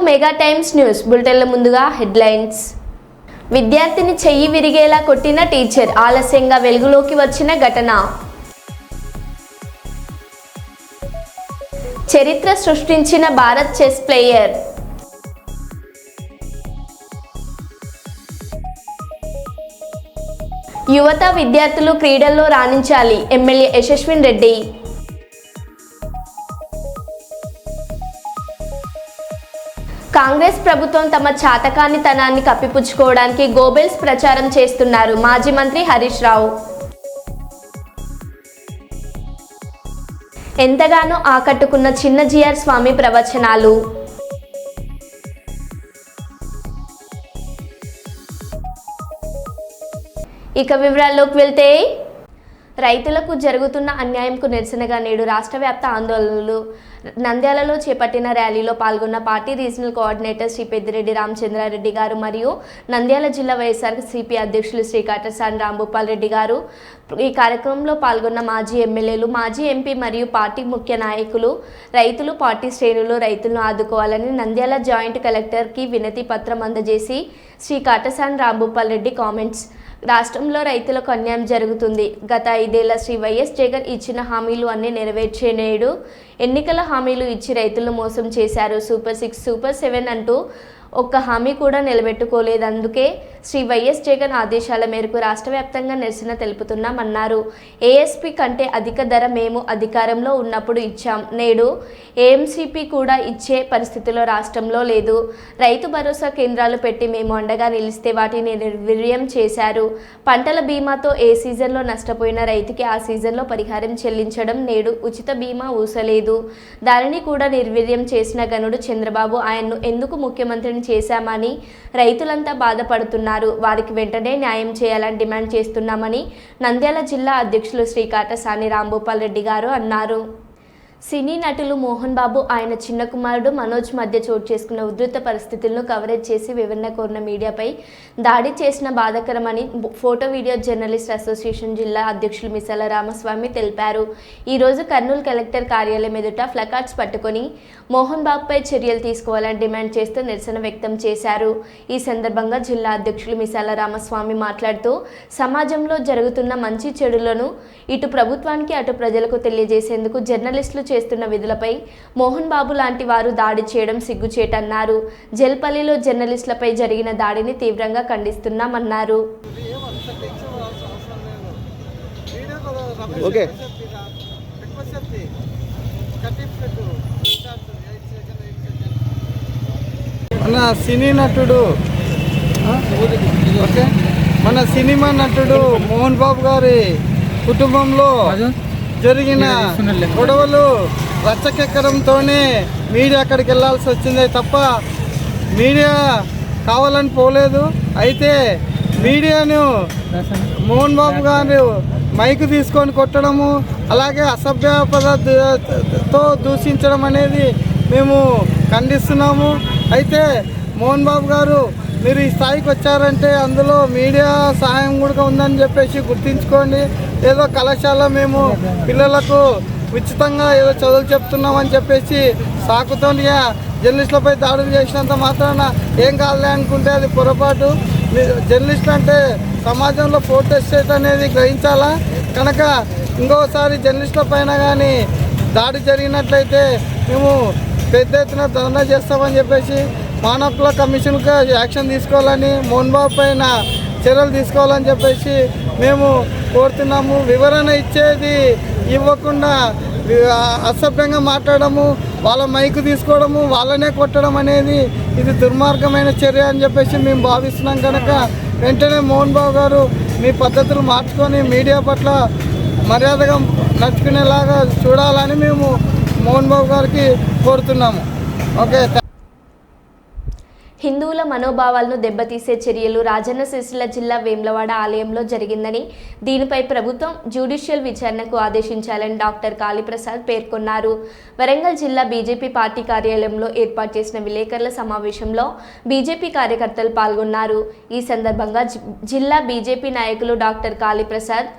Mega times news బులెటిన్ల ముందుగా headlines. విద్యార్థిని చెయ్యి విరిగేలా కొట్టిన టీచర్, ఆలస్యంగా వెలుగులోకి వచ్చిన ఘటన. చరిత్ర సృష్టించిన భారత్ చెస్ ప్లేయర్. యువత విద్యార్థులు క్రీడల్లో రాణించాలి, ఎమ్మెల్యే యశస్విన్ రెడ్డి. కాంగ్రెస్ ప్రభుత్వం తమ చాతకానితనాన్ని కప్పిపుచ్చుకోవడానికి గోబెల్స్ ప్రచారం చేస్తున్నారు, మాజీ మంత్రి హరీష్ రావు. ఎంతగానో ఆకట్టుకున్న చిన్నజీఆర్ స్వామి ప్రవచనాలు. ఇక వివరాల్లోకి వెళ్తే, రైతులకు జరుగుతున్న అన్యాయంకు నిరసనగా నేడు రాష్ట్ర వ్యాప్త ఆందోళనలు. నంద్యాలలో చేపట్టిన ర్యాలీలో పాల్గొన్న party regional coordinator Shri Peddireddy Ramachandra Reddy గారు మరియు నంద్యాల జిల్లా వైఎస్ఆర్సీపీ అధ్యక్షులు శ్రీ కాటసాని రాంభూపాల్ రెడ్డి గారు. ఈ కార్యక్రమంలో పాల్గొన్న మాజీ ఎమ్మెల్యేలు, మాజీ ఎంపీ మరియు పార్టీ ముఖ్య నాయకులు, రైతులు, పార్టీ శ్రేణులు రైతులను ఆదుకోవాలని నంద్యాల జాయింట్ కలెక్టర్కి వినతి పత్రం అందజేసి శ్రీ కాటసాని రాంభూపాల్ రెడ్డి కామెంట్స్. రాష్ట్రంలో రైతులకు అన్యాయం జరుగుతుంది. గత 5 ఏళ్ల శ్రీ వైఎస్ జగన్ ఇచ్చిన హామీలు అన్నీ నెరవేర్చే నేడు ఎన్నికల హామీలు ఇచ్చి రైతులను మోసం చేశారు. సూపర్ 6, సూపర్ 7 అంటూ ఒక్క హామీ కూడా నిలబెట్టుకోలేదు. అందుకే శ్రీ వైఎస్ జగన్ ఆదేశాల మేరకు రాష్ట్ర వ్యాప్తంగా నిరసన తెలుపుతున్నామన్నారు. ఏఎస్పీ కంటే అధిక ధర మేము అధికారంలో ఉన్నప్పుడు ఇచ్చాం, నేడు ఏఎంసీపీ కూడా ఇచ్చే పరిస్థితిలో రాష్ట్రంలో లేదు. రైతు భరోసా కేంద్రాలు పెట్టి మేము అండగా నిలిస్తే వాటిని నిర్వీర్యం చేశారు. పంటల బీమాతో ఏ సీజన్లో నష్టపోయిన రైతుకి ఆ సీజన్లో పరిహారం చెల్లించడం, నేడు ఉచిత బీమా ఊసలేదు. దానిని కూడా నిర్వీర్యం చేసిన గనుడు చంద్రబాబు. ఆయన్ను ఎందుకు ముఖ్యమంత్రిని చేశామని రైతులంతా బాధపడుతున్నారు. వారికి వెంటనే న్యాయం చేయాలని డిమాండ్ చేస్తున్నామని నంద్యాల జిల్లా అధ్యక్షులు శ్రీ కాటసాని రాంభూపాల్ రెడ్డి గారు అన్నారు. సినీ నటులు మోహన్ బాబు, ఆయన చిన్న కుమారుడు మనోజ్ మధ్య చోటు చేసుకున్న ఉధృత పరిస్థితులను కవరేజ్ చేసి వివరణ కోరిన మీడియాపై దాడి చేసిన బాధాకరమని ఫోటో వీడియో జర్నలిస్ట్ అసోసియేషన్ జిల్లా అధ్యక్షులు మిసాల రామస్వామి తెలిపారు. ఈరోజు కర్నూలు కలెక్టర్ కార్యాలయం ఎదుట ప్లకార్డ్స్ పట్టుకొని మోహన్ బాబుపై చర్యలు తీసుకోవాలని డిమాండ్ చేస్తూ నిరసన వ్యక్తం చేశారు. ఈ సందర్భంగా జిల్లా అధ్యక్షులు మిసాల రామస్వామి మాట్లాడుతూ, సమాజంలో జరుగుతున్న మంచి చెడులను ఇటు ప్రభుత్వానికి అటు ప్రజలకు తెలియజేసేందుకు జర్నలిస్టులు చేస్తున్న విధులపై మోహన్ బాబు లాంటి వారు దాడి చేయడం సిగ్గుచేటన్నారు. జల్పల్లిలో జర్నలిస్టులపై జరిగిన దాడిని తీవ్రంగా ఖండిస్తున్నామన్నారు. మన సినీ నటుడు మన సినిమా నటుడు మోహన్ బాబు గారి కుటుంబంలో జరిగిన గొడవలు రచ్చకెక్కడంతోనే మీడియా అక్కడికి వెళ్ళాల్సి వచ్చిందే తప్ప మీడియా కావాలని పోలేదు. అయితే మీడియాను మోహన్ బాబు గారు మైకు తీసుకొని కొట్టడము, అలాగే అసభ్య పదార్థతో దూషించడం అనేది మేము ఖండిస్తున్నాము. అయితే మోహన్ బాబు గారు, మీరు ఈ స్థాయికి వచ్చారంటే అందులో మీడియా సహాయం కూడా ఉందని చెప్పేసి గుర్తించుకోండి. ఏదో కళాశాల మేము పిల్లలకు ఉచితంగా ఏదో చదువులు చెప్తున్నామని చెప్పేసి సాకుతో జర్నలిస్టులపై దాడులు చేసినంత మాత్రాన ఏం కాదులే అనుకుంటే అది పొరపాటు. జర్నలిస్ట్ అంటే సమాజంలో ప్రొటెస్ట్ చేయడం అనేది గ్రహించాలా. కనుక ఇంకోసారి జర్నలిస్టుల పైన కానీ దాడి జరిగినట్లయితే మేము పెద్ద ఎత్తున ధర్నా చేస్తామని చెప్పేసి మానవ హక్కుల కమిషన్గా యాక్షన్ తీసుకోవాలని, మోహన్ బాబు పైన చర్యలు తీసుకోవాలని చెప్పేసి మేము కోరుతున్నాము. వివరణ ఇచ్చేది ఇవ్వకుండా అసభ్యంగా మాట్లాడము, వాళ్ళ మైకు తీసుకోవడము, వాళ్ళనే కొట్టడం అనేది ఇది దుర్మార్గమైన చర్య అని చెప్పేసి మేము భావిస్తున్నాం. కనుక వెంటనే మోహన్ బాబు గారు మీ పద్ధతులు మార్చుకొని మీడియా పట్ల మర్యాదగా నడుచుకునేలాగా చూడాలని మేము మోహన్ బాబు గారికి కోరుతున్నాము. ఓకే. హిందువుల మనోభావాలను దెబ్బతీసే చర్యలు రాజన్న సిరిసిల్ల జిల్లా వేములవాడ ఆలయంలో జరిగిందని, దీనిపై ప్రభుత్వం జ్యుడిషియల్ విచారణకు ఆదేశించాలని డాక్టర్ కాళీప్రసాద్ పేర్కొన్నారు. వరంగల్ జిల్లా బీజేపీ పార్టీ కార్యాలయంలో ఏర్పాటు చేసిన విలేకరుల సమావేశంలో బీజేపీ కార్యకర్తలు పాల్గొన్నారు. ఈ సందర్భంగా జిల్లా బీజేపీ నాయకులు డాక్టర్ కాళీప్రసాద్,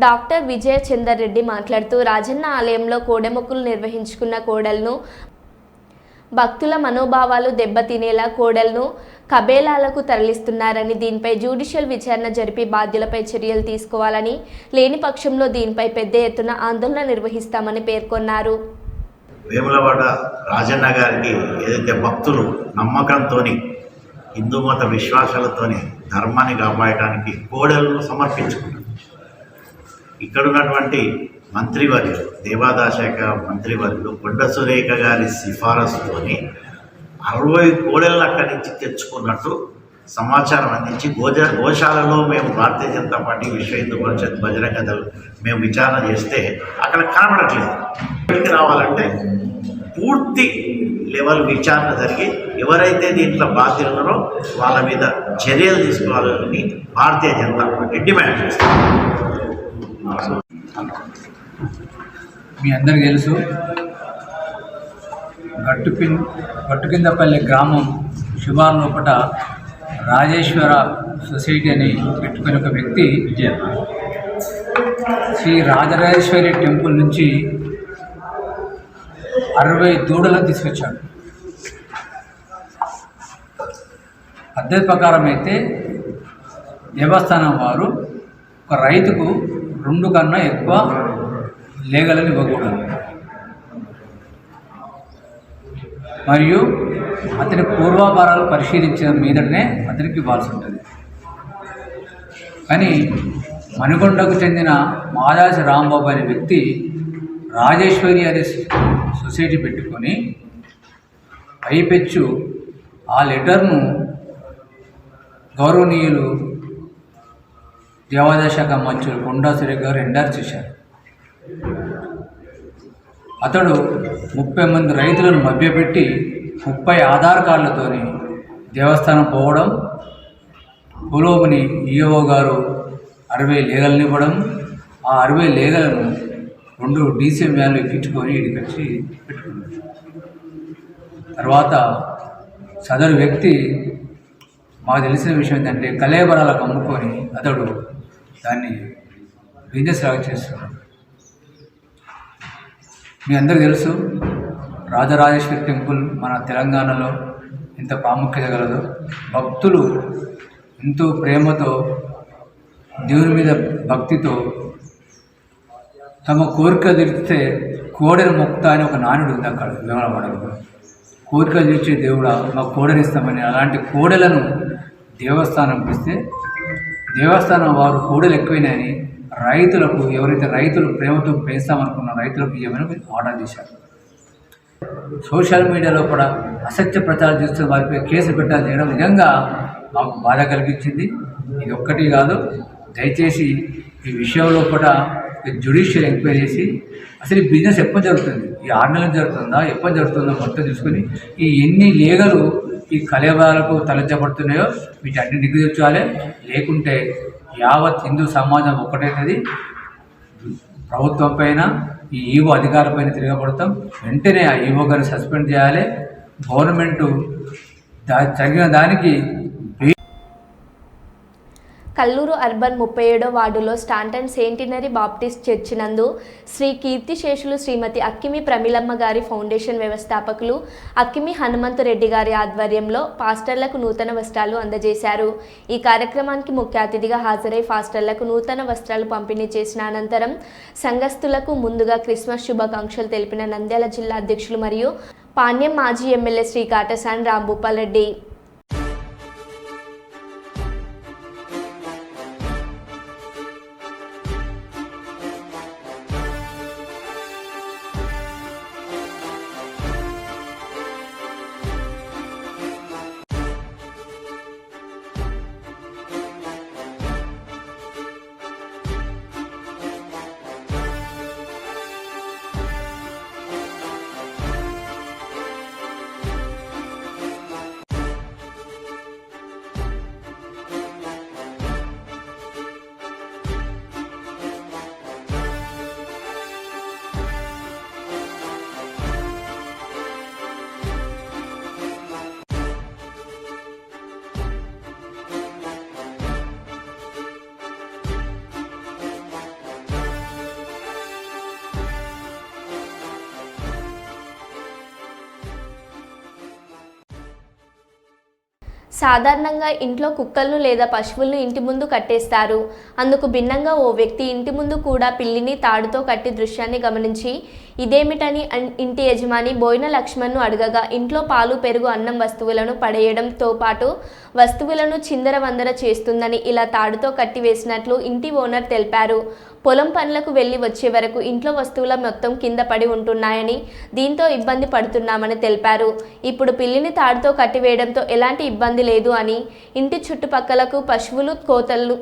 డాక్టర్ విజయ చందర్ రెడ్డి మాట్లాడుతూ, రాజన్న ఆలయంలో కోడెమొక్కులు నిర్వహించుకున్న కోడలను భక్తుల మనోభావాలు దెబ్బతినేలా కోడెలను కబేలాలకు తరలిస్తున్నారని, దీనిపై జ్యుడిషియల్ విచారణ జరిపి బాధ్యులపై చర్యలు తీసుకోవాలని, లేని పక్షంలో దీనిపై పెద్ద ఎత్తున ఆందోళన నిర్వహిస్తామని పేర్కొన్నారు. వేములవాడ రాజన్న గారికి ఏదైతే భక్తులు నమ్మకంతో హిందూ మత విశ్వాసాలతోని ధర్మాన్ని కాపాడటానికి కోడెలను సమర్పించుకున్నారు. ఇక్కడున్నటువంటి మంత్రివర్యులు, దేవాదాయ శాఖ మంత్రివర్యులు కొండ సురేఖ గారి సిఫారసుతోని 60 కోడెలను అక్కడి నుంచి తెచ్చుకున్నట్టు సమాచారం అందించి గోశాలలో మేము భారతీయ జనతా పార్టీ, విశ్వ హిందూ పరిషత్, బజరంగ దళ్ మేము విచారణ చేస్తే అక్కడ కనబడట్లేదు. ఇక్కడికి రావాలంటే పూర్తి లెవెల్ విచారణ జరిగి ఎవరైతే దీంట్లో బాధ్యులు ఉన్నారో వాళ్ళ మీద చర్యలు తీసుకోవాలని భారతీయ జనతా పార్టీ డిమాండ్ చేస్తారు. మీ అందరికీ తెలుసు, గట్టుకిందపల్లి గ్రామం శివారు లోపల రాజేశ్వర సొసైటీ అని పెట్టుకుని ఒక వ్యక్తి శ్రీ రాజరాజేశ్వరి టెంపుల్ నుంచి 60 దూడలను తీసుకొచ్చాడు. పద్ధతి ప్రకారం అయితే దేవస్థానం వారు ఒక రైతుకు 2 కన్నా ఎక్కువ లేగలను ఇవ్వకూడదు. మరియు అతని పూర్వాపారాలు పరిశీలించిన మీదనే అతనికి ఇవ్వాల్సి ఉంటుంది. కానీ మణికొండకు చెందిన మాదాసి రాంబాబు అనే వ్యక్తి రాజేశ్వరి అనే సొసైటీ పెట్టుకొని పైపెచ్చు ఆ లెటర్ను గౌరవనీయులు దేవాదాయ శాఖ మంత్రులు కొండా సురేఖ గారు ఎండార్ చేశారు. అతడు 30 మంది రైతులను మభ్యపెట్టి 30 ఆధార్ కార్డులతోని దేవస్థానం పోవడం, పులోముని ఈఓ గారు 60 లేగలను ఇవ్వడం, ఆ 60 లేగలను 2 డీసీఎం వ్యాన్లు ఎక్కించుకొని ఇడికొచ్చి పెట్టుకున్నాడు. తర్వాత సదరు వ్యక్తి మాకు తెలిసిన విషయం ఏంటంటే కలేబరాలకు అమ్ముకొని అతడు దాన్ని బిజినెస్ లాగా చేస్తున్నాడు. మీ అందరికీ తెలుసు, రాజరాజేశ్వరి టెంపుల్ మన తెలంగాణలో ఎంత ప్రాముఖ్యత గలదో. భక్తులు ఎంతో ప్రేమతో దేవుని మీద భక్తితో తమ కోరిక తీరిస్తే కోడెను మొక్కుతా అని ఒక నానుడు ఉంది అక్కడ వేమలవాడలో. కోరిక తీర్చే దేవుడా మా కోడెనిస్తామని అలాంటి కోడెలను దేవస్థానం ఇస్తే దేవస్థానం వారు కోడెలు ఎక్కువైనాయని రైతులకు, ఎవరైతే రైతులు ప్రేమతో పెంచుతామనుకున్న రైతులకు ఇవ్వమని ఆర్డర్ చేశారు. సోషల్ మీడియాలో కూడా అసత్య ప్రచారం చేస్తున్న వారిపై కేసు పెట్టాలని చేయడం నిజంగా మాకు బాధ కలిగించింది. ఇది ఒక్కటి కాదు, దయచేసి ఈ విషయంలో కూడా జ్యుడిషియల్ ఎంక్వైరీ చేసి అసలు ఈ బిజినెస్ ఎప్పుడు జరుగుతుంది, ఈ 6 నెలలు జరుగుతుందా, ఎప్పుడు జరుగుతుందో మొత్తం తీసుకొని ఈ ఎన్ని లేగలు ఈ కలేబరాలకు తలెత్తబడుతున్నాయో వీటన్ని నిగ్గు తెచ్చాలి. లేకుంటే యావత్ హిందూ సమాజం ఒక్కటైనది ప్రభుత్వం పైన, ఈ ఈవో అధికారులపైన తిరగబడతాం. వెంటనే ఆ ఈవో గారిని సస్పెండ్ చేయాలి. గవర్నమెంటు తగిన దానికి. కల్లూరు అర్బన్ 37వ వార్డులో స్టాంటన్ సెయింటినరీ బాప్టిస్ట్ చర్చి నందు శ్రీ కీర్తిశేషులు శ్రీమతి అక్కిమి ప్రమిళమ్మ గారి ఫౌండేషన్ వ్యవస్థాపకులు అక్కిమి హనుమంతు రెడ్డి గారి ఆధ్వర్యంలో పాస్టర్లకు నూతన వస్త్రాలు అందజేశారు. ఈ కార్యక్రమానికి ముఖ్య అతిథిగా హాజరై పాస్టర్లకు నూతన వస్త్రాలు పంపిణీ చేసిన అనంతరం సంఘస్థులకు ముందుగా క్రిస్మస్ శుభాకాంక్షలు తెలిపిన నంద్యాల జిల్లా అధ్యక్షులు మరియు పాణ్యం మాజీ ఎమ్మెల్యే శ్రీ కాటసాని రాంభూపాల్ రెడ్డి. సాధారణంగా ఇంట్లో కుక్కలను లేదా పశువులను ఇంటి ముందు కట్టేస్తారు. అందుకు భిన్నంగా ఓ వ్యక్తి ఇంటి ముందు కూడా పిల్లిని తాడుతో కట్టి దృశ్యాన్ని గమనించి ఇదేమిటని ఇంటి యజమాని బోయిన లక్ష్మణ్ను అడగగా ఇంట్లో పాలు, పెరుగు, అన్నం వస్తువులను పడేయడంతో పాటు వస్తువులను చిందరవందర చేస్తుందని ఇలా తాడుతో కట్టివేసినట్లు ఇంటి ఓనర్ తెలిపారు. పొలం పనులకు వెళ్లి వచ్చే వరకు ఇంట్లో వస్తువుల మొత్తం కింద పడి ఉంటున్నాయని, దీంతో ఇబ్బంది పడుతున్నామని తెలిపారు. ఇప్పుడు పిల్లిని తాడుతో కట్టివేయడంతో ఎలాంటి ఇబ్బంది లేదు అని, ఇంటి చుట్టుపక్కలకు పశువులు, కోతలు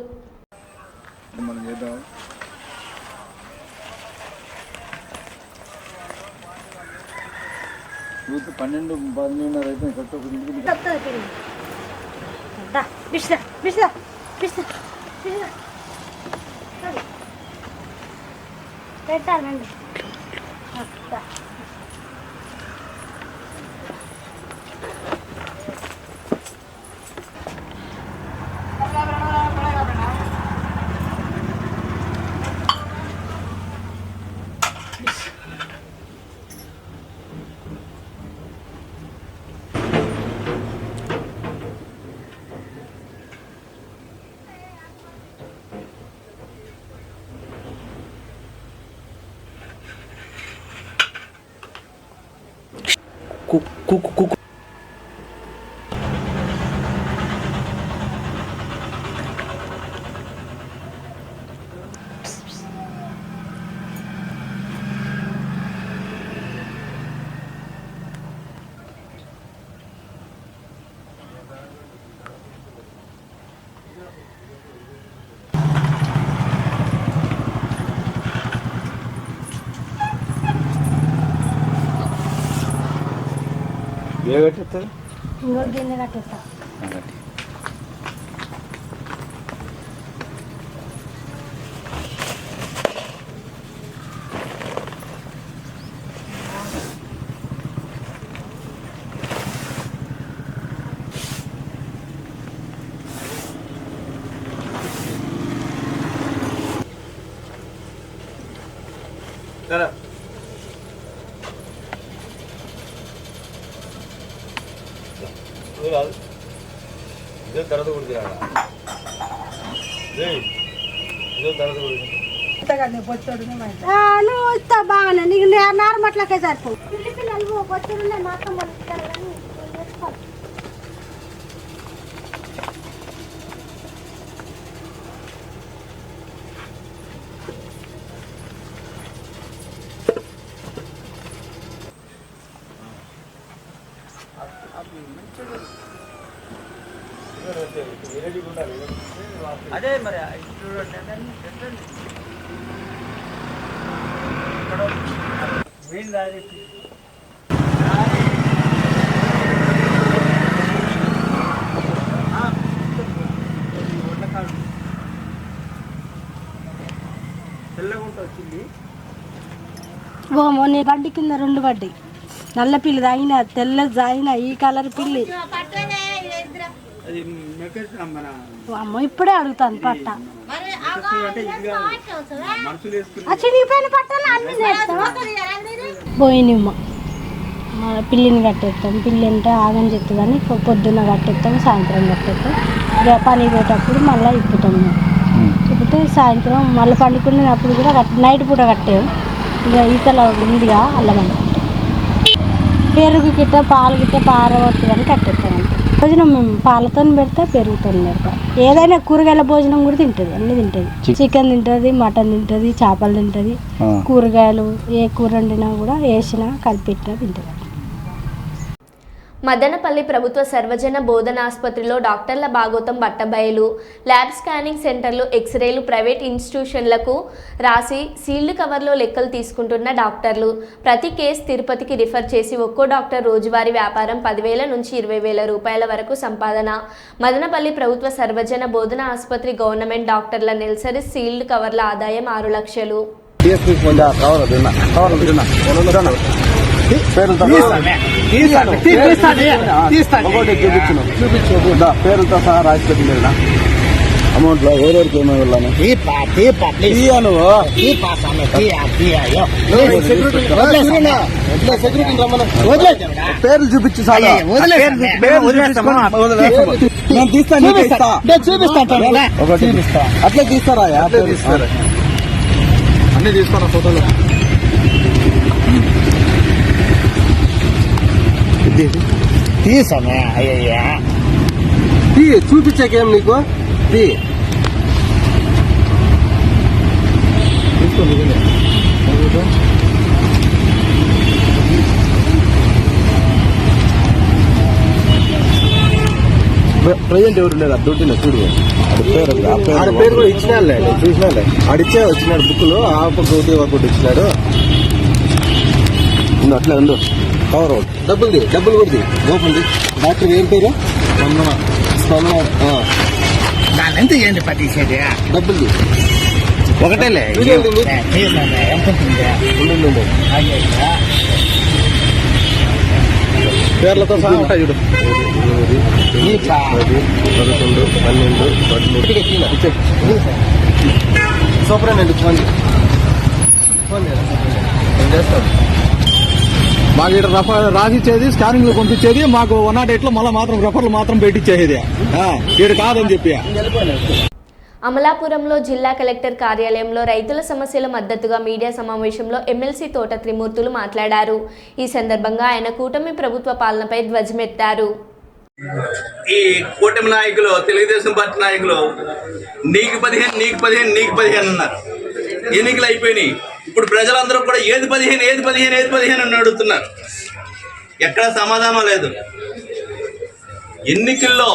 పెట్టాలండి. ఇంకో గిన్నె కట్టేస్తా. నువ్వు ఇస్తా బాగానే నీకు నార్మట్లకే సరిపో. పిల్లి పిల్లలు పొచ్చుడున్నాయి మాత్రం అదే మరి ఓమో నీ బండి కింద 2 పడ్డాయి. నల్ల పిల్లి తాగిన, తెల్ల తాగిన, ఈ కలర్ పిల్లి. అమ్మో ఇప్పుడే అడుగుతాను పట్ట. చిరిగిపోయిన పట్టాలు అన్ని పోయినమ్మ. పిల్లిని కట్టేస్తాం. పిల్లి అంటే ఆగం చెప్తుందని పొద్దున్న కట్టేస్తాం, సాయంత్రం కట్టేస్తాం. ఇక పని పోయేటప్పుడు మళ్ళీ ఇప్పుతాం. ఇప్పితే సాయంత్రం మళ్ళీ పండుకున్నప్పుడు కూడా నైట్ పూట కట్టాము. ఇక ఈతల ఉందిగా అల్లమని పెరుగు గిట్ట, పాలు గిట్ట పారవద్దని కట్టేస్తాం. భోజనం మేము పాలతో పెడతా, పెరుగుతో పెడతా. ఏదైనా కూరగాయల భోజనం కూడా తింటుంది, అన్ని తింటుంది. చికెన్ తింటుంది, మటన్ తింటుంది, చేపలు తింటుంది, కూరగాయలు ఏ కూర వండినా కూడా వేసినా కలిపెట్టినా తింటుంది. మదనపల్లి ప్రభుత్వ సర్వజన బోధన ఆసుపత్రిలో డాక్టర్ల భాగోతం బట్టబయలు. ల్యాబ్ స్కానింగ్ సెంటర్లు, ఎక్స్రేలు ప్రైవేట్ ఇన్స్టిట్యూషన్లకు రాసి సీల్డ్ కవర్లో లెక్కలు తీసుకుంటున్న డాక్టర్లు. ప్రతి కేసు తిరుపతికి రిఫర్ చేసి ఒక్కో డాక్టర్ రోజువారీ వ్యాపారం 10,000 నుంచి 20,000 రూపాయల వరకు సంపాదన. మదనపల్లి ప్రభుత్వ సర్వజన బోధన ఆసుపత్రి గవర్నమెంట్ డాక్టర్ల నెలసరి సీల్డ్ కవర్ల ఆదాయం 6 లక్షలు. పేరుతో సహా రాసి పెట్టిన అమౌంట్లో ఎవరెవరికి ఏమేమి వెళ్ళాను పేర్లు చూపించు నేను తీస్తాను అట్లే తీస్తారా అన్నీ తీస్తాను ఫోటోలు తీసామే అయ్యయ్యా చూపించాకేం నీకు ప్రజెంట్ ఎవరు లేదు అది దొడ్డిన చూడు ఆడ పేరు కూడా ఇచ్చినాడులే చూసినాలే ఆడిచ్చే వచ్చినాడు బుక్లు ఆ పక్క ఒకటి ఇచ్చినాడు అట్లా ఉండు కవర్ డబ్బులు కొద్ది ఓపెన్ డాక్టర్ ఏం పేరు దాని ఎంత ఏంటి పట్టించేది డబ్బులు ఒకటేలే ఎంత పేర్లతో సహా ఉంటాయి చూడు 10, 11, 12, 13 సూపరేనండి ఫోన్ చేస్తాను మాకు ఇక్కడ రాసిచ్చేది స్కానింగ్ లో పంపించేది మాకు 108 లో మళ్ళీ మాత్రం రెఫర్లు మాత్రం పెట్టించేది ఇక్కడ కాదని చెప్పి అమలాపురంలో జిల్లా కలెక్టర్ కార్యాలయంలో రైతుల సమస్యల మద్దతుగా మీడియా సమావేశంలో ఎమ్మెల్సీ తోట త్రిమూర్తులు మాట్లాడారు. ఈ సందర్భంగా ఆయన కూటమి ప్రభుత్వ పాలనపై ధ్వజమెత్తారు. ఈ కూటమి నాయకులు తెలుగుదేశం పార్టీ నాయకులు నీకు 15 అన్నారు. ఎన్నికలు అయిపోయినాయి. ఇప్పుడు ప్రజలందరూ కూడా ఏది 15 అని అడుగుతున్నారు. ఎక్కడ సమాధానం లేదు. ఎన్నికల్లో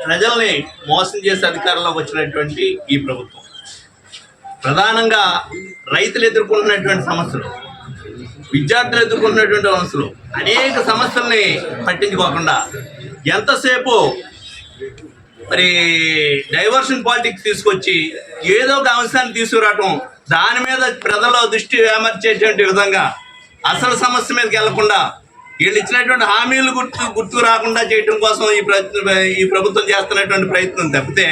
ప్రజల్ని మోసం చేసే అధికారంలోకి వచ్చినటువంటి ఈ ప్రభుత్వం ప్రధానంగా రైతులు ఎదుర్కొంటున్నటువంటి సమస్యలు, విద్యార్థులు ఎదుర్కొంటున్నటువంటి సమస్యలు, అనేక సమస్యల్ని పట్టించుకోకుండా ఎంతసేపు మరి డైవర్షన్ పాలిటిక్స్ తీసుకొచ్చి ఏదో ఒక అంశాన్ని తీసుకురావటం, దాని మీద ప్రజల దృష్టి ఏమర్చేటువంటి విధంగా అసలు సమస్య మీదకి వెళ్లకుండా వీళ్ళు ఇచ్చినటువంటి హామీలు గుర్తుకు రాకుండా చేయడం కోసం ఈ ప్రభుత్వం చేస్తున్నటువంటి ప్రయత్నం తప్పితే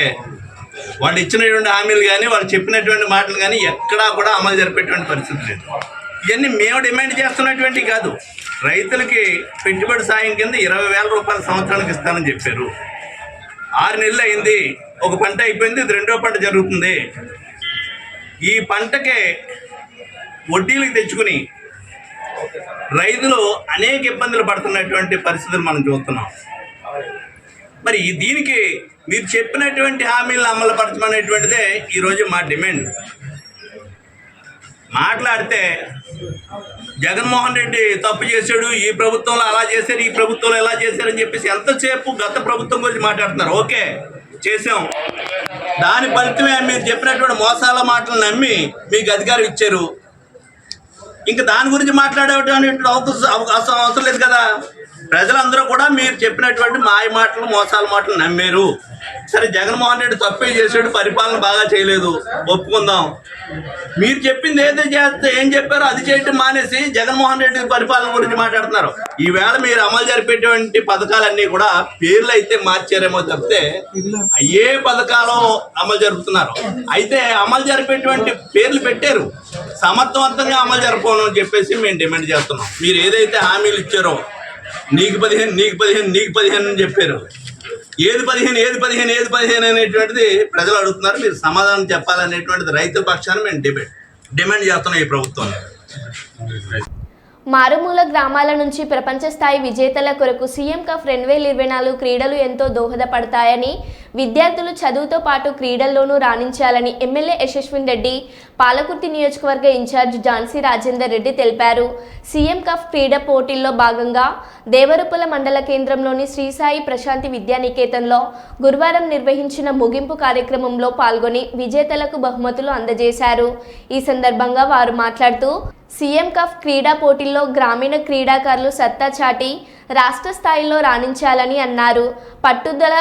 వాళ్ళు ఇచ్చినటువంటి హామీలు కానీ వాళ్ళు చెప్పినటువంటి మాటలు కానీ ఎక్కడా కూడా అమలు జరిపేటువంటి పరిస్థితి లేదు. ఇవన్నీ మేము డిమాండ్ చేస్తున్నటువంటి కాదు. రైతులకి పెట్టుబడి సాయం కింద 20,000 రూపాయల సంవత్సరానికి ఇస్తానని చెప్పారు. 6 నెలలు అయింది. ఒక పంట అయిపోయింది, ఇది 2వ పంట జరుగుతుంది. ఈ పంటకే వడ్డీలకు తెచ్చుకుని రైతులు అనేక ఇబ్బందులు పడుతున్నటువంటి పరిస్థితులు మనం చూస్తున్నాం. మరి దీనికి మీరు చెప్పినటువంటి హామీలను అమలు పరచమనేటువంటిదే ఈరోజు మా డిమాండ్. మాట్లాడితే జగన్మోహన్ రెడ్డి తప్పు చేశాడు, ఈ ప్రభుత్వంలో అలా చేశారు, ఈ ప్రభుత్వంలో ఎలా చేశారని చెప్పేసి ఎంతసేపు గత ప్రభుత్వం గురించి మాట్లాడుతున్నారు. ఓకే, చేసాం. దాని ఫలితమే మీరు చెప్పినటువంటి మోసాల మాటలు నమ్మి మీకు అధికారం ఇచ్చారు. ఇంకా దాని గురించి మాట్లాడేటువంటి అవసరం లేదు కదా. ప్రజలందరూ కూడా మీరు చెప్పినటువంటి మాయ మాటలు, మోసాల మాటలు నమ్మారు. సరే, జగన్మోహన్ రెడ్డి తప్పే చేశాడు, పరిపాలన బాగా చేయలేదు, ఒప్పుకుందాం. మీరు చెప్పింది ఏం చెప్పారో అది చేయటం మానేసి జగన్మోహన్ రెడ్డి పరిపాలన గురించి మాట్లాడుతున్నారు. ఈవేళ మీరు అమలు జరిపేటువంటి పథకాలన్నీ కూడా పేర్లు అయితే మార్చారేమో తప్పితే ఏ పథకాలు అమలు జరుపుతున్నారు. అయితే అమలు జరిపేటువంటి పేర్లు పెట్టారు, సమర్థవంతంగా అమలు జరపాలని చెప్పేసి మేము డిమాండ్ చేస్తున్నాం. మీరు ఏదైతే హామీలు ఇచ్చారో నీకు 15 అని చెప్పారు. ఏది 15 అనేటువంటిది ప్రజలు అడుగుతున్నారు. మీరు సమాధానం చెప్పాలనేటువంటిది రైతుల పక్షాన్ని మేము డిమాండ్ చేస్తున్నాం ఈ ప్రభుత్వం. మారుమూల గ్రామాల నుంచి ప్రపంచ స్థాయి విజేతల కొరకు సీఎం కప్ 2024 క్రీడలు ఎంతో దోహదపడతాయని, విద్యార్థులు చదువుతో పాటు క్రీడల్లోనూ రాణించాలని ఎమ్మెల్యే యశస్విన్ రెడ్డి, పాలకుర్తి నియోజకవర్గ ఇన్ఛార్జ్ ఝాన్సీ రాజేందర్ రెడ్డి తెలిపారు. సీఎం కప్ క్రీడా పోటీల్లో భాగంగా దేవరుపల మండల కేంద్రంలోని శ్రీసాయి ప్రశాంతి విద్యానికేతన్లో గురువారం నిర్వహించిన ముగింపు కార్యక్రమంలో పాల్గొని విజేతలకు బహుమతులు అందజేశారు. ఈ సందర్భంగా వారు మాట్లాడుతూ సీఎం కప్ క్రీడా పోటీల్లో గ్రామీణ క్రీడాకారులు సత్తా చాటి రాష్ట్ర స్థాయిలో రాణించాలని అన్నారు. పట్టుదల,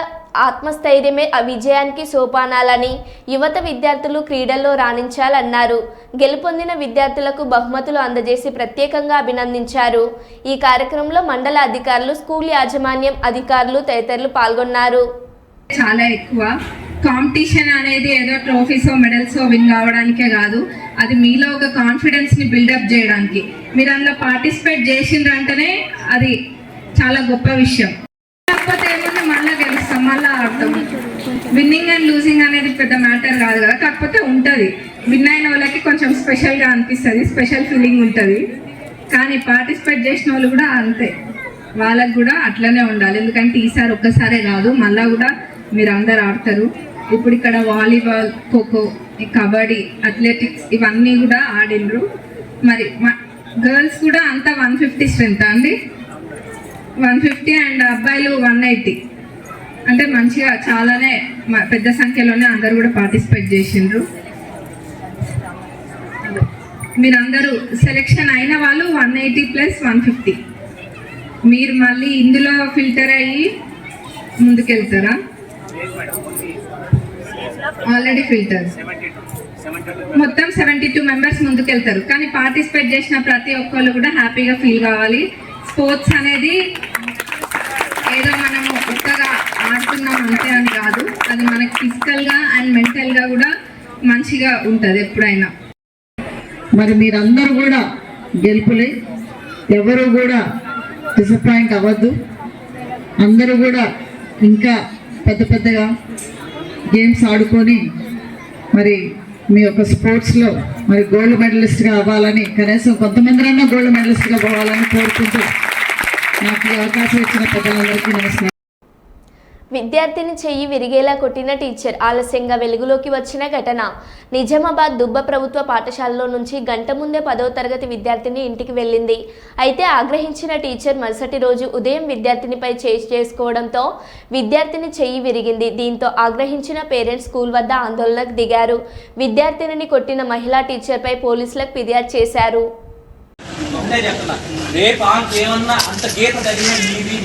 ఆత్మస్థైర్యమే విజయానికి సోపానాలని, యువత విద్యార్థులు క్రీడల్లో రాణించాలన్నారు. గెలుపొందిన విద్యార్థులకు బహుమతులు అందజేసి ప్రత్యేకంగా అభినందించారు. ఈ కార్యక్రమంలో మండల అధికారులు, స్కూల్ యాజమాన్యం అధికారులు తదితరులు పాల్గొన్నారు. చాలా ఎక్కువ కాంపిటీషన్ అనేది ఏదో ట్రోఫీసో మెడల్సో విన్ కావడానికే కాదు, అది మీలో ఒక కాన్ఫిడెన్స్ని బిల్డప్ చేయడానికి. మీరు అందులో పార్టిసిపేట్ చేసిండ్రంటేనే అది చాలా గొప్ప విషయం. కాకపోతే ఏమన్నా మళ్ళీ గెలుస్తాం, మళ్ళీ ఆడతాం. విన్నింగ్ అండ్ లూజింగ్ అనేది పెద్ద మ్యాటర్ కాదు కదా, కాకపోతే ఉంటుంది. విన్ అయిన వాళ్ళకి కొంచెం స్పెషల్గా అనిపిస్తుంది, స్పెషల్ ఫీలింగ్ ఉంటుంది. కానీ పార్టిసిపేట్ చేసిన వాళ్ళు కూడా అంతే, వాళ్ళకు కూడా అట్లనే ఉండాలి. ఎందుకంటే ఈసారి ఒక్కసారే కాదు, మళ్ళీ కూడా మీరు అందరు ఆడతారు. ఇప్పుడు ఇక్కడ వాలీబాల్, ఖోఖో, కబడ్డీ, అథ్లెటిక్స్ ఇవన్నీ కూడా ఆడిండ్రు. మరి గర్ల్స్ కూడా అంతా 150 స్ట్రెంత్ అండి, 150 అండ్ అబ్బాయిలు 180. అంటే మంచిగా చాలానే పెద్ద సంఖ్యలోనే అందరు కూడా పార్టిసిపేట్ చేసిండ్రు. మీరందరూ సెలెక్షన్ అయిన వాళ్ళు 180 + 150. మీరు మళ్ళీ ఇందులో ఫిల్టర్ అయ్యి ముందుకెళ్తారా? ఆల్రెడీ ఫిల్టర్ మొత్తం 72 మెంబర్స్ ముందుకెళ్తారు. కానీ పార్టిసిపేట్ చేసిన ప్రతి ఒక్కళ్ళు కూడా హ్యాపీగా ఫీల్ కావాలి. స్పోర్ట్స్ అనేది ఏదో మనము ఒక్కగా ఆడుతున్నాం అంతే అని కాదు, అది మనకి ఫిజికల్గా అండ్ మెంటల్గా కూడా మంచిగా ఉంటుంది ఎప్పుడైనా. మరి మీరందరూ కూడా గెలుపులే, ఎవరు కూడా డిసప్పాయింట్ అవ్వద్దు. అందరూ కూడా ఇంకా పెద్ద పెద్దగా గేమ్స్ ఆడుకొని మరి మీ యొక్క స్పోర్ట్స్లో మరి గోల్డ్ మెడలిస్ట్గా అవ్వాలని, కనీసం కొంతమందిరైనా గోల్డ్ మెడలిస్ట్గా పోవాలని కోరుకుంటూ నాకు ఈ అవకాశం ఇచ్చిన పెద్దలందరికీ నమస్కారం. విద్యార్థిని చెయ్యి విరిగేలా కొట్టిన టీచర్ ఆలస్యంగా వెలుగులోకి వచ్చిన ఘటన. నిజామాబాద్ దుబ్బ ప్రభుత్వ పాఠశాలలో నుంచి గంట ముందే 10వ తరగతి విద్యార్థిని ఇంటికి వెళ్ళింది. అయితే ఆగ్రహించిన టీచర్ మరుసటి రోజు ఉదయం విద్యార్థినిపై చేసుకోవడంతో విద్యార్థిని చెయ్యి విరిగింది. దీంతో ఆగ్రహించిన పేరెంట్స్ స్కూల్ వద్ద ఆందోళనకు దిగారు. విద్యార్థినిని కొట్టిన మహిళా టీచర్పై పోలీసులకు ఫిర్యాదు చేశారు. రేపు ఏమన్నా అంత గీత తగిన నీది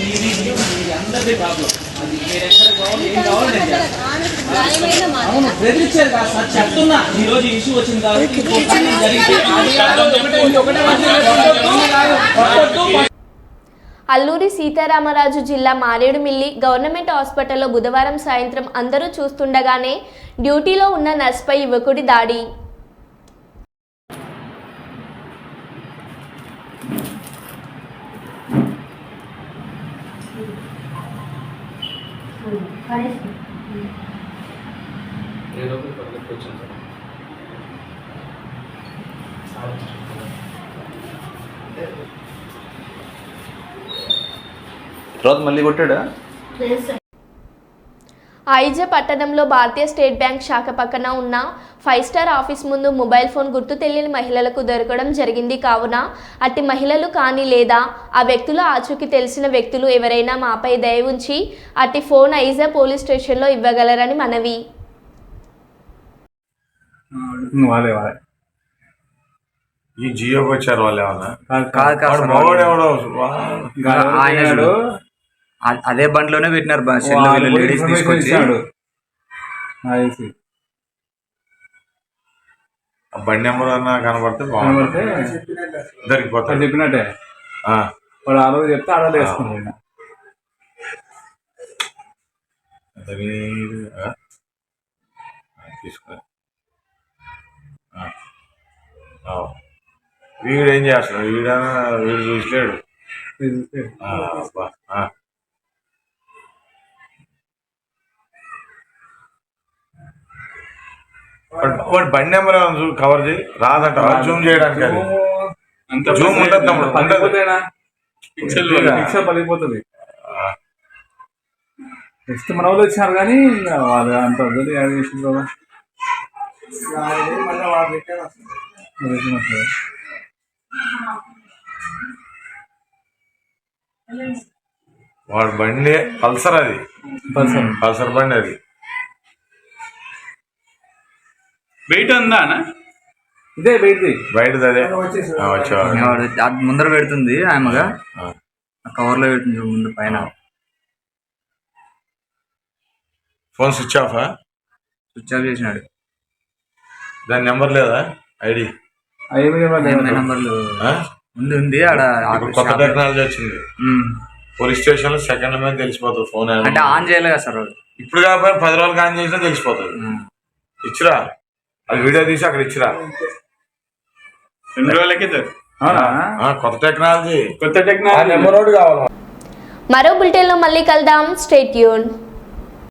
అందరిది ప్రాబ్లం. అది మీరు ఎక్కడ కావాలి, ఏం కావాలి నేను చేస్తాను. అవును, బెదిరించారు కాదు సార్, చెప్తున్నా. ఈ రోజు ఇష్యూ వచ్చింది కాబట్టి అల్లూరి సీతారామరాజు జిల్లా మారేడుమిల్లి గవర్నమెంట్ హాస్పిటల్లో బుధవారం సాయంత్రం అందరూ చూస్తుండగానే డ్యూటీలో ఉన్న నర్సుపై యువకుడి దాడి. మళ్ళీ కొట్టాడా? ఐజ పట్టణంలో భారతీయ స్టేట్ బ్యాంక్ శాఖ పక్కన ఉన్న 5 స్టార్ ఆఫీస్ ముందు మొబైల్ ఫోన్ గుర్తు తెలియని మహిళలకు దొరకడం జరిగింది. కావున అట్టి మహిళలు కానీ లేదా ఆ వ్యక్తుల ఆచూకీ తెలిసిన వ్యక్తులు ఎవరైనా మాపై దయ ఉంచి అట్టి ఫోన్ ఐజ పోలీస్ స్టేషన్లో ఇవ్వగలరని మనవి. ఈ జియోకి వచ్చారు వాళ్ళు ఏమన్నా? అదే బండిలోనే పెట్టినారు, లేడీస్ తీసుకొచ్చాడు. బండి నెంబర్ అన్నా కనబడితే దొరికిపోతాడు. చెప్పినట్టే వాడు ఆ రోజు చెప్తే ఆడో వేసుకున్నాడు. తీసుకో. వీడు ఏం చేస్తున్నాడు? వీడు చూసలేడు. వాడు బండి నెంబర్ కవర్ చేయి, రాదంట జూమ్ చేయడానికి. అది జూమ్ ఉంటుంది తమ్ముడు, పిక్చర్ పలిగిపోతుంది. నెక్స్ట్ మన వాళ్ళు వచ్చినారు కానీ వాళ్ళు అంత వద్దు యాడ్ చేసింది కదా. వాడు బండి పల్సర్, అది పల్సర్ బండి. అది వెయిట్ ఉందా? ఇదే బయటది, అదే ముందర పెడుతుంది ఆమెగా, కవర్లో పెడుతుంది ముందు పైన. ఫోన్ స్విచ్ ఆఫ్ చేసినాడు. దాని నెంబర్ లేదా? ఐడి నెంబర్లు ముందు ఉంది. కొత్త టెక్నాలజీ వచ్చింది. పోలీస్ స్టేషన్ లో సెకండ్ మీద తెలిసిపోతుంది ఫోన్. అంటే ఆన్ చేయలేదు కదా సార్, ఇప్పుడు కాకపోయినా 10 రోజులు కానీ చేసినా తెలిసిపోతుంది. ఇచ్చిరా అది వీడియో తీసి అక్కడ ఇచ్చిరా. 2 రోజులకే కొత్త టెక్నాలజీ నెంబర్ కావాలి. మరో బులెటిన్లో మళ్ళీ కలుద్దాం. Stay tune.